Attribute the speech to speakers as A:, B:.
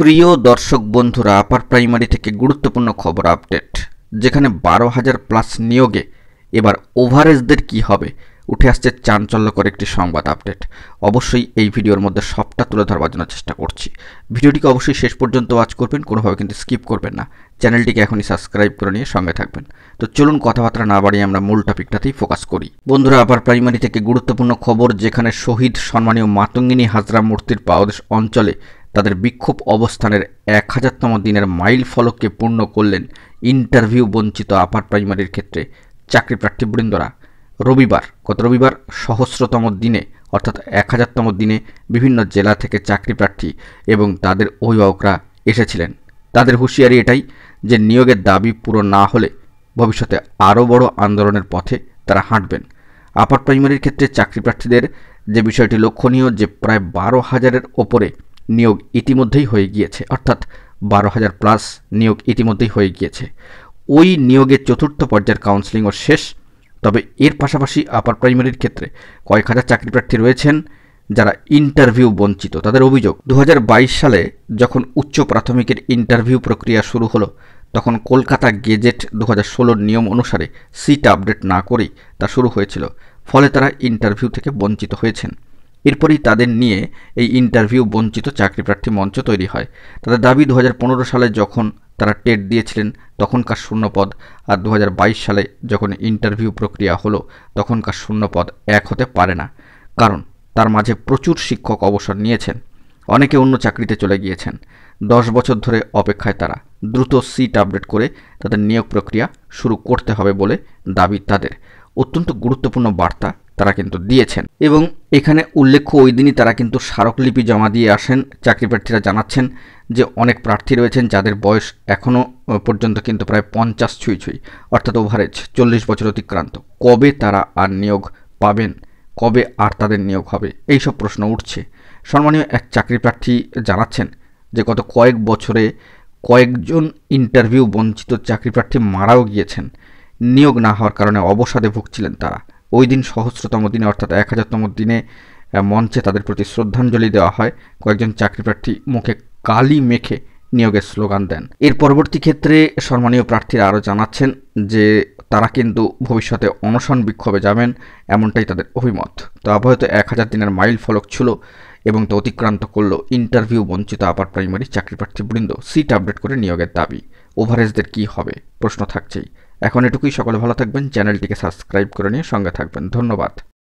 A: প্রিয় দর্শক বন্ধুরা, আপার প্রাইমারি থেকে গুরুত্বপূর্ণ খবর আপডেট, যেখানে 12,000 প্লাস নিয়োগে এবার ওভারেজদের কি হবে, উঠে আসছে চাঞ্চল্যকর একটি সংবাদ আপডেট। অবশ্যই এই ভিডিওর মধ্যে সবটা তুলে ধরবার জন্য চেষ্টা করছি। ভিডিওটিকে অবশ্যই শেষ পর্যন্ত ওয়াচ করবেন, কোনোভাবে কিন্তু স্কিপ করবেন না। চ্যানেলটিকে এখনই সাবস্ক্রাইব করে নিয়ে সঙ্গে থাকবেন। তো চলুন কথাবার্তা না বাড়িয়ে আমরা মূল টপিকটাতেই ফোকাস করি। বন্ধুরা, আপার প্রাইমারি থেকে গুরুত্বপূর্ণ খবর, যেখানে শহীদ সম্মানীয় মাতঙ্গিনী হাজরা মূর্তির পাদদেশ অঞ্চলে তাদের বিক্ষোভ অবস্থানের 1000তম দিনের মাইল ফলককে পূর্ণ করলেন ইন্টারভিউ বঞ্চিত আপার প্রাইমারির ক্ষেত্রে চাকরি প্রার্থীবৃন্দরা। গত রবিবার সহস্রতম দিনে অর্থাৎ 1000তম দিনে বিভিন্ন জেলা থেকে চাকরি প্রার্থী এবং তাদের অভিভাবকরা এসেছিলেন। তাদের হুঁশিয়ারি এটাই যে নিয়োগের দাবি পূরণ না হলে ভবিষ্যতে আরও বড় আন্দোলনের পথে তারা হাঁটবেন। আপার প্রাইমারির ক্ষেত্রে চাকরি প্রার্থীদের যে বিষয়টি লক্ষণীয়, যে প্রায় 12,000-এর ওপরে নিয়োগ ইতিমধ্যেই হয়ে গিয়েছে, অর্থাৎ 12,000 প্লাস নিয়োগ ইতিমধ্যেই হয়ে গিয়েছে। ওই নিয়োগের চতুর্থ পর্যায়ের কাউন্সেলিংও শেষ। তবে এর পাশাপাশি আপার প্রাইমারির ক্ষেত্রে কয়েক হাজার চাকরি প্রার্থী রয়েছেন যারা ইন্টারভিউ বঞ্চিত। তাদের অভিযোগ, 2022 সালে যখন উচ্চ প্রাথমিকের ইন্টারভিউ প্রক্রিয়া শুরু হলো, তখন কলকাতা গেজেট 2016 নিয়ম অনুসারে সিট আপডেট না করেই তা শুরু হয়েছিল। ফলে তারা ইন্টারভিউ থেকে বঞ্চিত হয়েছেন। এরপরই তাদের নিয়ে এই ইন্টারভিউ বঞ্চিত চাকরি প্রার্থী মঞ্চ তৈরি হয়। তাদের দাবি, 2015 সালে যখন তারা টেট দিয়েছিলেন তখনকার শূন্যপদ আর 2022 সালে যখন ইন্টারভিউ প্রক্রিয়া হলো তখনকার শূন্যপদ এক হতে পারে না। কারণ তার মাঝে প্রচুর শিক্ষক অবসর নিয়েছেন, অনেকে অন্য চাকরিতে চলে গিয়েছেন। 10 বছর ধরে অপেক্ষায় তারা। দ্রুত সিট আপডেট করে তাদের নিয়োগ প্রক্রিয়া শুরু করতে হবে বলে দাবি তাদের। অত্যন্ত গুরুত্বপূর্ণ বার্তা তারা কিন্তু দিয়েছেন এবং এখানে উল্লেখ্য, ওই দিনই তারা কিন্তু স্মারকলিপি জমা দিয়ে আসেন। চাকরি প্রার্থীরা জানাচ্ছেন যে অনেক প্রার্থী রয়েছেন যাদের বয়স এখনও পর্যন্ত কিন্তু প্রায় 50 ছুঁই, অর্থাৎ ওভারেজ 40 বছর অতিক্রান্ত। কবে তারা আর নিয়োগ পাবেন, কবে আর তাদের নিয়োগ হবে, এইসব প্রশ্ন উঠছে। সম্মানীয় এক চাকরি প্রার্থী জানাচ্ছেন যে গত কয়েক বছরে কয়েকজন ইন্টারভিউ বঞ্চিত চাকরি প্রার্থী মারাও গিয়েছেন। নিয়োগ না হওয়ার কারণে অবসাদে ভুগছিলেন তারা। ওই দিন সহস্রতম দিনে অর্থাৎ 1000তম দিনে মঞ্চে তাদের প্রতি শ্রদ্ধাঞ্জলি দেওয়া হয়। কয়েকজন চাকরি প্রার্থী মুখে কালি মেখে নিয়োগের স্লোগান দেন। এর পরবর্তী ক্ষেত্রে সম্মানীয় প্রার্থীরা আরও জানাচ্ছেন যে তারা কিন্তু ভবিষ্যতে অনশন বিক্ষোভে যাবেন, এমনটাই তাদের অভিমত। তো আপাতত 1000 দিনের মাইল ফলক ছিল এবং তা অতিক্রান্ত করলো ইন্টারভিউ বঞ্চিত আপার প্রাইমারি চাকরি প্রার্থীবৃন্দ। সিট আপডেট করে নিয়োগের দাবি। ওভারেজদের কি হবে, প্রশ্ন থাকছেই। এখন এটুকুই। সকলে ভালো থাকবেন, চ্যানেলটিকে সাবস্ক্রাইব করে নিয়ে সঙ্গে থাকবেন। ধন্যবাদ।